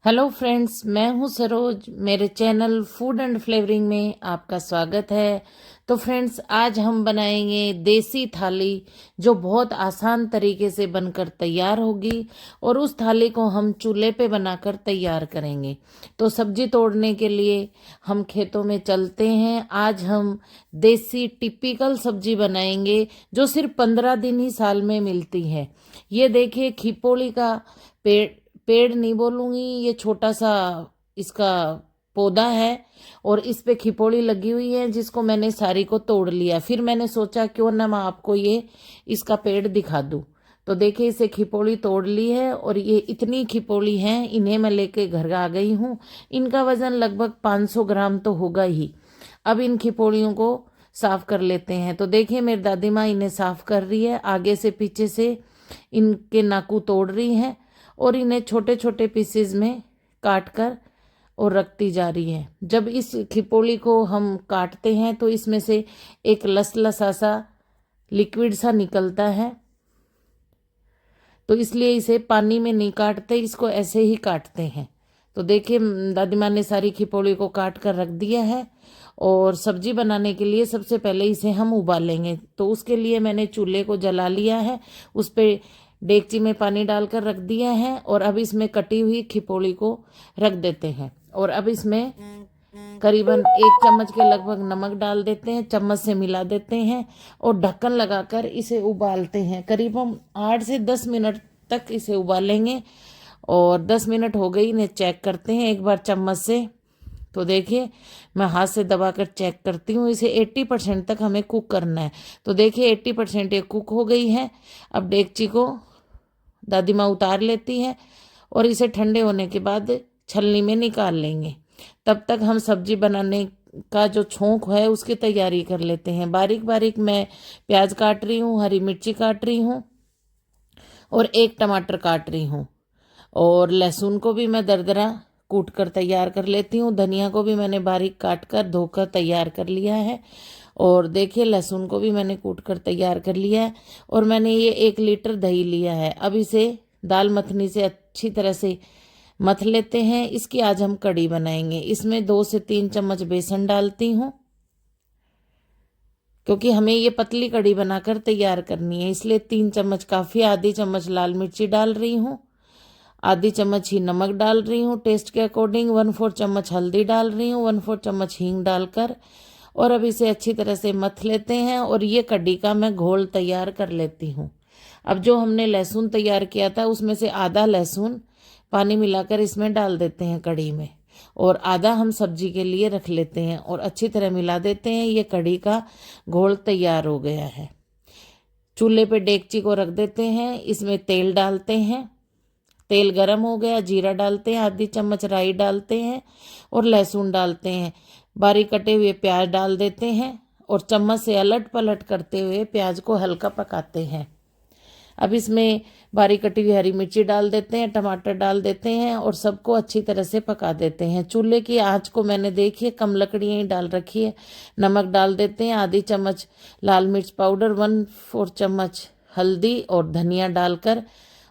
Hello friends, मैं हूं सरोज। मेरे चैनल फूड एंड फ्लेवरिंग में आपका स्वागत है। तो फ्रेंड्स, आज हम बनाएंगे देसी थाली, जो बहुत आसान तरीके से बनकर तैयार होगी और उस थाली को हम चूल्हे पे बनाकर तैयार करेंगे। तो सब्जी तोड़ने के लिए हम खेतों में चलते हैं। आज हम देसी टिपिकल सब्जी बनाएंगे जो सिर्फ 15 दिन ही साल में मिलती है। ये देखिए, खिपोली का पेड़ पेड़ नहीं बोलूंगी, ये छोटा सा इसका पौधा है और इस पे खिपोड़ी लगी हुई है, जिसको मैंने सारी को तोड़ लिया। फिर मैंने सोचा क्यों ना मैं आपको ये इसका पेड़ दिखा दूं। तो देखिए, इसे खिपोड़ी तोड़ ली है और ये इतनी खिपोड़ी है, इन्हें मैं लेके घर आ गई हूँ। इनका वजन लगभग 500 ग्राम तो होगा ही। अब इन खिपोड़ियों को साफ कर लेते हैं। तो देखिए, मेरी दादी माँ इन्हें साफ कर रही है, आगे से पीछे से इनके नाकू तोड़ रही है और इन्हें छोटे छोटे पीसेज में काट कर और रखती जा रही है। जब इस खिपोली को हम काटते हैं तो इसमें से एक लसलसा सा लिक्विड सा निकलता है, तो इसलिए इसे पानी में नहीं काटते, इसको ऐसे ही काटते हैं। तो देखिए, दादी माँ ने सारी खिपोली को काट कर रख दिया है और सब्जी बनाने के लिए सबसे पहले इसे हम उबालेंगे। तो उसके लिए मैंने चूल्हे को जला लिया है, उस पर डेगची में पानी डालकर रख दिया है और अब इसमें कटी हुई खिपोली को रख देते हैं। और अब इसमें करीबन 1 चम्मच के लगभग नमक डाल देते हैं, चम्मच से मिला देते हैं और ढक्कन लगाकर इसे उबालते हैं। करीबन 8 से 10 मिनट तक इसे उबालेंगे और 10 मिनट हो गई, इन्हें चेक करते हैं एक बार चम्मच से। तो देखिए, मैं हाथ से दबाकर चेक करती हूँ। इसे 80% तक हमें कुक करना है। तो देखिए, 80% ये कुक हो गई है। अब डेगची को दादी माँ उतार लेती है और इसे ठंडे होने के बाद छलनी में निकाल लेंगे। तब तक हम सब्जी बनाने का जो छोंक है उसकी तैयारी कर लेते हैं। बारीक बारीक मैं प्याज काट रही हूँ, हरी मिर्ची काट रही हूँ और 1 टमाटर काट रही हूँ और लहसुन को भी मैं दरदरा कूट कर तैयार कर लेती हूँ। धनिया को भी मैंने बारीक काट कर धोकर तैयार कर लिया है और देखिए, लहसुन को भी मैंने कूट कर तैयार कर लिया है और मैंने ये 1 लीटर दही लिया है। अब इसे दाल मखनी से अच्छी तरह से मथ लेते हैं। इसकी आज हम कड़ी बनाएंगे। इसमें 2 से 3 चम्मच बेसन डालती हूँ, क्योंकि हमें ये पतली कड़ी बनाकर तैयार करनी है, इसलिए 3 चम्मच काफ़ी। आधी चम्मच लाल मिर्ची डाल रही हूँ, आधी चम्मच ही नमक डाल रही हूँ टेस्ट के अकॉर्डिंग, 1/4 चम्मच हल्दी डाल रही हूँ, 1/4 चम्मच हींग डालकर और अब इसे अच्छी तरह से मथ लेते हैं और ये कड़ी का मैं घोल तैयार कर लेती हूँ। अब जो हमने लहसुन तैयार किया था उसमें से आधा लहसुन पानी मिलाकर इसमें डाल देते हैं कड़ी में और आधा हम सब्जी के लिए रख लेते हैं और अच्छी तरह मिला देते हैं। ये कड़ी का घोल तैयार हो गया है। चूल्हे पे डेगची को रख देते हैं, इसमें तेल डालते हैं। तेल गरम हो गया, जीरा डालते हैं, आधी चम्मच राई डालते हैं और लहसुन डालते हैं। बारीक कटे हुए प्याज डाल देते हैं और चम्मच से अलट पलट करते हुए प्याज को हल्का पकाते हैं। अब इसमें बारीक कटी हुई हरी मिर्ची डाल देते हैं, टमाटर डाल देते हैं और सबको अच्छी तरह से पका देते हैं। चूल्हे की आंच को मैंने देखिए कम लकड़ियाँ ही डाल रखी है। नमक डाल देते हैं, आधी चम्मच लाल मिर्च पाउडर, 1/4 चम्मच हल्दी और धनिया डालकर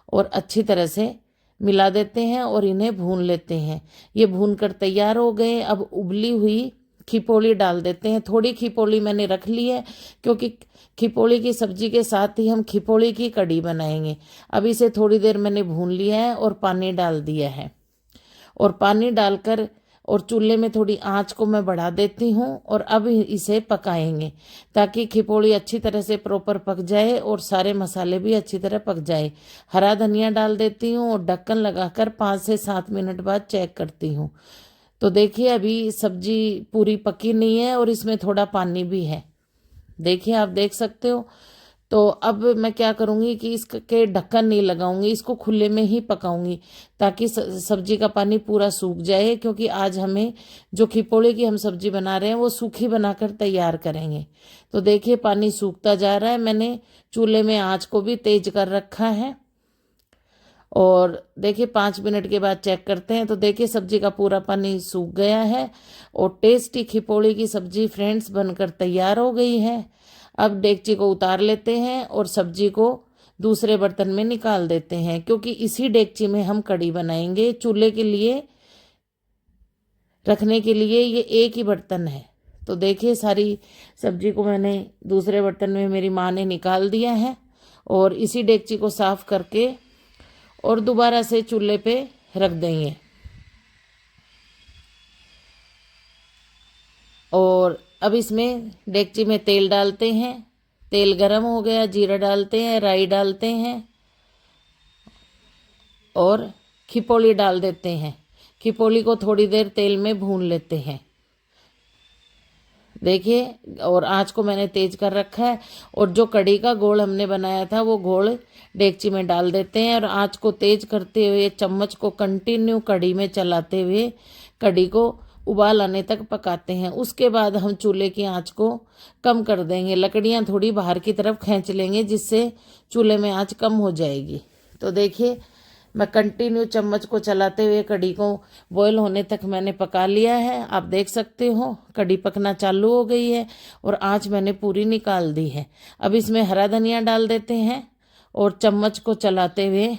और अच्छी तरह से मिला देते हैं और इन्हें भून लेते हैं। ये भून कर तैयार हो गए। अब उबली हुई खिपोली डाल देते हैं। थोड़ी खिपोली मैंने रख ली है, क्योंकि खिपोली की सब्जी के साथ ही हम खिपोली की कड़ी बनाएंगे। अब इसे थोड़ी देर मैंने भून लिया है और पानी डाल दिया है और पानी डालकर और चूल्हे में थोड़ी आंच को मैं बढ़ा देती हूँ और अब इसे पकाएंगे ताकि खिपोड़ी अच्छी तरह से प्रॉपर पक जाए और सारे मसाले भी अच्छी तरह पक जाए। हरा धनिया डाल देती हूँ और ढक्कन लगाकर 5 से 7 मिनट बाद चेक करती हूँ। तो देखिए, अभी सब्जी पूरी पकी नहीं है और इसमें थोड़ा पानी भी है, देखिए आप देख सकते हो। तो अब मैं क्या करूँगी कि इसके ढक्कन नहीं लगाऊंगी, इसको खुले में ही पकाऊंगी ताकि सब्जी का पानी पूरा सूख जाए, क्योंकि आज हमें जो खिपोड़े की हम सब्जी बना रहे हैं वो सूखी बनाकर तैयार करेंगे। तो देखिए, पानी सूखता जा रहा है। मैंने चूल्हे में आंच को भी तेज कर रखा है और देखिए 5 मिनट के बाद चेक करते हैं। तो देखिए, सब्जी का पूरा पानी सूख गया है और टेस्टी खिपोड़ी की सब्जी फ्रेंड्स बनकर तैयार हो गई है। अब डेगची को उतार लेते हैं और सब्जी को दूसरे बर्तन में निकाल देते हैं, क्योंकि इसी डेगची में हम कढ़ी बनाएंगे। चूल्हे के लिए रखने के लिए ये एक ही बर्तन है। तो देखिए सारी सब्जी को मैंने दूसरे बर्तन में मेरी माँ ने निकाल दिया है और इसी डेगची को साफ करके और दोबारा से चूल्हे पे रख देंगे। और अब इसमें डेगची में तेल डालते हैं। तेल गरम हो गया, जीरा डालते हैं, राई डालते हैं और खिपोली डाल देते हैं। खिपोली को थोड़ी देर तेल में भून लेते हैं। देखिए, और आँच को मैंने तेज कर रखा है। और जो कढ़ी का घोल हमने बनाया था वो घोल डेगची में डाल देते हैं और आँच को तेज करते हुए चम्मच को कंटिन्यू कढ़ी में चलाते हुए कढ़ी को उबाल आने तक पकाते हैं। उसके बाद हम चूल्हे की आंच को कम कर देंगे, लकड़ियां थोड़ी बाहर की तरफ खींच लेंगे जिससे चूल्हे में आंच कम हो जाएगी। तो देखिए मैं कंटिन्यू चम्मच को चलाते हुए कढ़ी को बॉयल होने तक मैंने पका लिया है। आप देख सकते हो कढ़ी पकना चालू हो गई है और आंच मैंने पूरी निकाल दी है। अब इसमें हरा धनिया डाल देते हैं और चम्मच को चलाते हुए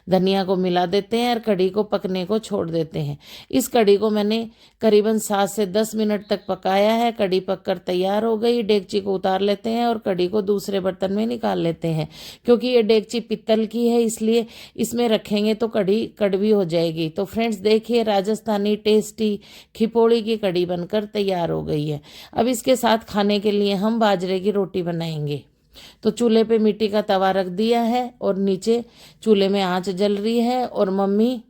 धनिया को मिला देते हैं और कढ़ी को पकने को छोड़ देते हैं। इस कढ़ी को मैंने करीबन 7 से 10 मिनट तक पकाया है। कढ़ी पककर तैयार हो गई। डेगची को उतार लेते हैं और कढ़ी को दूसरे बर्तन में निकाल लेते हैं। क्योंकि ये डेगची पित्तल की है इसलिए इसमें रखेंगे तो कढ़ी कड़वी हो जाएगी। तो फ्रेंड्स देखिए राजस्थानी टेस्टी खिपोड़ी की कढ़ी बनकर तैयार हो गई है। अब इसके साथ खाने के लिए हम बाजरे की रोटी बनाएंगे। तो चूल्हे पे मिट्टी का तवा रख दिया है और नीचे चूल्हे में आंच जल रही है और मम्मी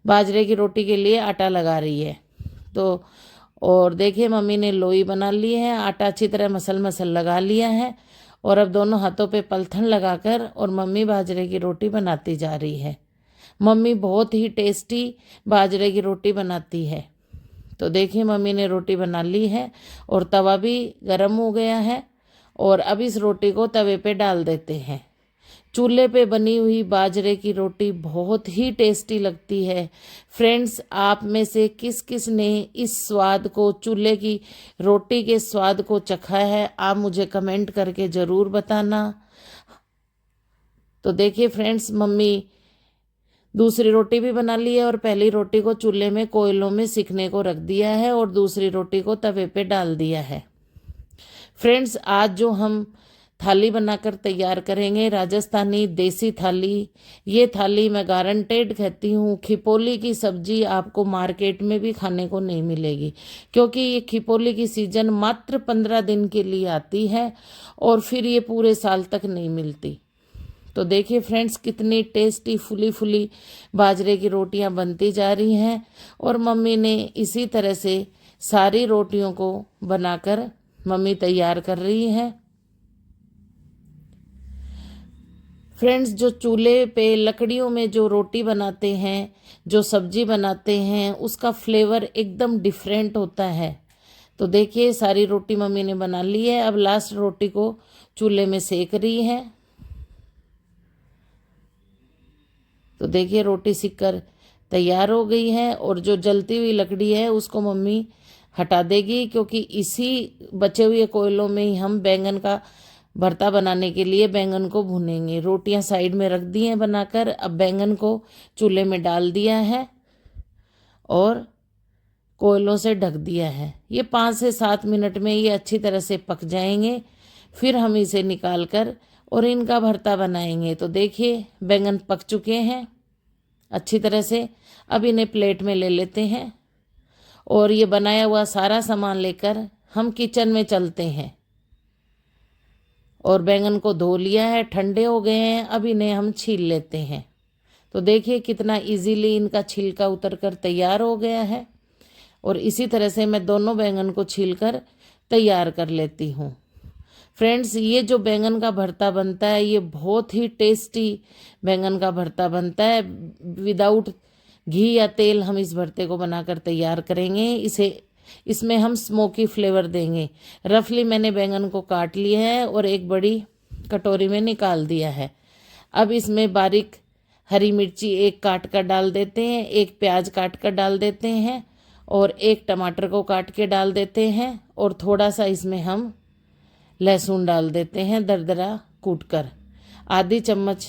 बाजरे की रोटी के लिए आटा लगा रही है। तो और देखिए मम्मी ने लोई बना ली है, आटा अच्छी तरह मसल लगा लिया है और अब दोनों हाथों पे पलथन लगाकर और मम्मी बाजरे की रोटी बनाती जा रही है। मम्मी बहुत ही टेस्टी बाजरे की रोटी बनाती है। तो देखिए मम्मी ने रोटी बना ली है और तवा भी गर्म हो गया है और अब इस रोटी को तवे पे डाल देते हैं। चूल्हे पे बनी हुई बाजरे की रोटी बहुत ही टेस्टी लगती है। फ्रेंड्स आप में से किस किस ने इस स्वाद को, चूल्हे की रोटी के स्वाद को चखा है, आप मुझे कमेंट करके ज़रूर बताना। तो देखिए फ्रेंड्स मम्मी दूसरी रोटी भी बना ली है और पहली रोटी को चूल्हे में कोयलों में सिकने को रख दिया है और दूसरी रोटी को तवे पे डाल दिया है। फ्रेंड्स आज जो हम थाली बनाकर तैयार करेंगे राजस्थानी देसी थाली, ये थाली मैं गारंटेड कहती हूँ खिपोली की सब्जी आपको मार्केट में भी खाने को नहीं मिलेगी। क्योंकि ये खिपोली की सीजन मात्र 15 दिन के लिए आती है और फिर ये पूरे साल तक नहीं मिलती। तो देखिए फ्रेंड्स कितनी टेस्टी फुली फुली बाजरे की रोटियां बनती जा रही हैं और मम्मी ने इसी तरह से सारी रोटियों को बनाकर मम्मी तैयार कर रही है। फ्रेंड्स जो चूल्हे पे लकड़ियों में जो रोटी बनाते हैं, जो सब्जी बनाते हैं, उसका फ्लेवर एकदम डिफरेंट होता है। तो देखिए सारी रोटी मम्मी ने बना ली है। अब लास्ट रोटी को चूल्हे में सेक रही है। तो देखिए रोटी सिककर तैयार हो गई है और जो जलती हुई लकड़ी है उसको मम्मी हटा देगी, क्योंकि इसी बचे हुए कोयलों में ही हम बैंगन का भरता बनाने के लिए बैंगन को भूनेंगे। रोटियां साइड में रख दी हैं बनाकर। अब बैंगन को चूल्हे में डाल दिया है और कोयलों से ढक दिया है। ये 5 से 7 मिनट में ये अच्छी तरह से पक जाएंगे। फिर हम इसे निकाल कर और इनका भरता बनाएंगे। तो देखिए बैंगन पक चुके हैं अच्छी तरह से। अब इन्हें प्लेट में ले लेते हैं और ये बनाया हुआ सारा सामान लेकर हम किचन में चलते हैं। और बैंगन को धो लिया है, ठंडे हो गए हैं। अब इन्हें हम छील लेते हैं। तो देखिए कितना इजीली इनका छिलका उतर कर तैयार हो गया है। और इसी तरह से मैं दोनों बैंगन को छीलकर तैयार कर लेती हूँ। फ्रेंड्स ये जो बैंगन का भरता बनता है ये बहुत ही टेस्टी बैंगन का भरता बनता है। विदाउट घी या तेल हम इस भरते को बनाकर तैयार करेंगे। इसमें हम स्मोकी फ्लेवर देंगे। रफली मैंने बैंगन को काट लिया है और एक बड़ी कटोरी में निकाल दिया है। अब इसमें बारीक हरी मिर्ची एक काट कर डाल देते हैं, एक प्याज काट कर डाल देते हैं और एक टमाटर को काट के डाल देते हैं और थोड़ा सा इसमें हम लहसुन डाल देते हैं दरदरा कूट कर। आधी चम्मच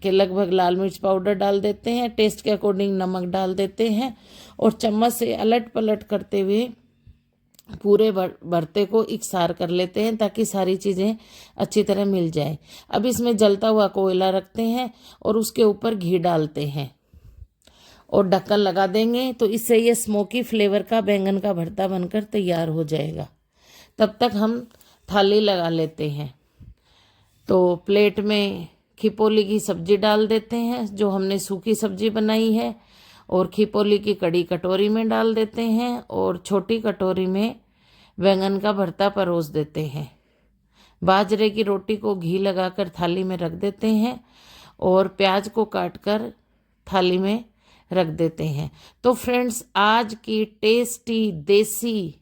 के लगभग लाल मिर्च पाउडर डाल देते हैं। टेस्ट के अकॉर्डिंग नमक डाल देते हैं और चम्मच से अलट पलट करते हुए पूरे भरते को इकसार कर लेते हैं ताकि सारी चीज़ें अच्छी तरह मिल जाए। अब इसमें जलता हुआ कोयला रखते हैं और उसके ऊपर घी डालते हैं और ढक्कन लगा देंगे, तो इससे ये स्मोकी फ्लेवर का बैंगन का भरता बनकर तैयार हो जाएगा। तब तक हम थाली लगा लेते हैं। तो प्लेट में खिपोली की सब्जी डाल देते हैं जो हमने सूखी सब्जी बनाई है, और खिपोली की कड़ी कटोरी में डाल देते हैं और छोटी कटोरी में बैंगन का भरता परोस देते हैं। बाजरे की रोटी को घी लगाकर थाली में रख देते हैं और प्याज को काटकर थाली में रख देते हैं। तो फ्रेंड्स, आज की टेस्टी देसी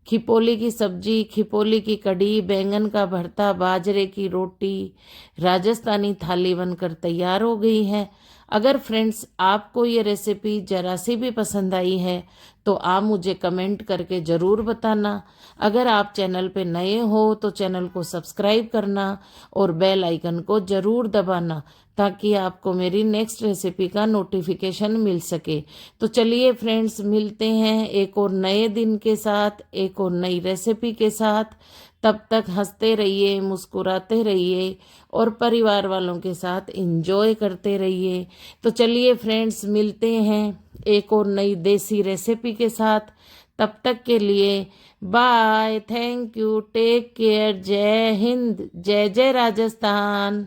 खिपोली की सब्जी, खिपोली की कड़ी, बैंगन का भरता, बाजरे की रोटी, राजस्थानी थाली बनकर तैयार हो गई है। अगर फ्रेंड्स आपको ये रेसिपी जरा सी भी पसंद आई है तो आप मुझे कमेंट करके ज़रूर बताना। अगर आप चैनल पे नए हो तो चैनल को सब्सक्राइब करना और बेल आइकन को ज़रूर दबाना ताकि आपको मेरी नेक्स्ट रेसिपी का नोटिफिकेशन मिल सके। तो चलिए फ्रेंड्स, मिलते हैं एक और नए दिन के साथ, एक और नई रेसिपी के साथ। तब तक हंसते रहिए, मुस्कुराते रहिए और परिवार वालों के साथ एंजॉय करते रहिए। तो चलिए फ्रेंड्स, मिलते हैं एक और नई देसी रेसिपी के साथ। तब तक के लिए bye, thank you, take care, जय हिंद, जय जय राजस्थान।